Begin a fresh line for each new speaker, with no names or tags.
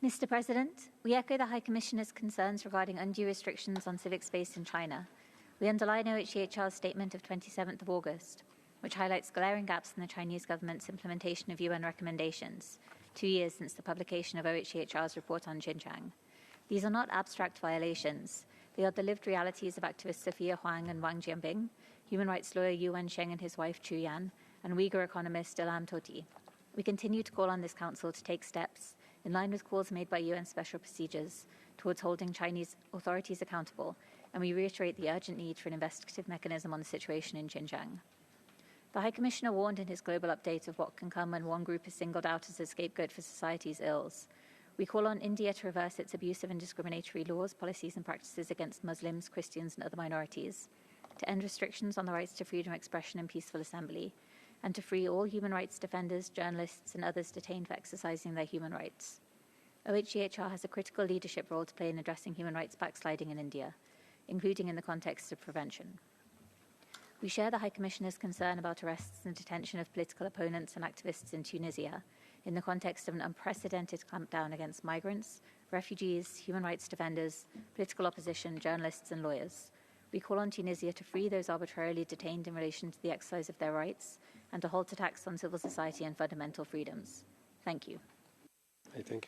Mr. President, we echo the High Commissioner's concerns regarding undue restrictions on civic space in China. We underline OHCHR's statement of 27th of August, which highlights glaring gaps in the Chinese government's implementation of UN recommendations, 2 years since the publication of OHCHR's report on Xinjiang. These are not abstract violations. They are the lived realities of activists Sophie, Huang and Wang human rights lawyer Yu Wensheng and his wife Jian, and Uyghur economist Ilham Tohti. We continue to call on this Council to take steps, in line with calls made by UN special procedures, towards holding Chinese authorities accountable, and we reiterate the urgent need for an investigative mechanism on the situation in Xinjiang. The High Commissioner warned in his global update of what can come when one group is singled out as a scapegoat for society's ills. We call on India to reverse its abusive and discriminatory laws, policies and practices against Muslims, Christians and other minorities, to end restrictions on the rights to freedom of expression and peaceful assembly, and to free all human rights defenders, journalists and others detained for exercising their human rights. OHCHR has a critical leadership role to play in addressing human rights backsliding in India, including in the context of prevention. We share the High Commissioner's concern about arrests and detention of political opponents and activists in Tunisia, in the context of an unprecedented clampdown against migrants, refugees, human rights defenders, political opposition, journalists and lawyers. We call on Tunisia to free those arbitrarily detained in relation to the exercise of their rights and to halt attacks on civil society and fundamental freedoms. Thank you.
Thank you.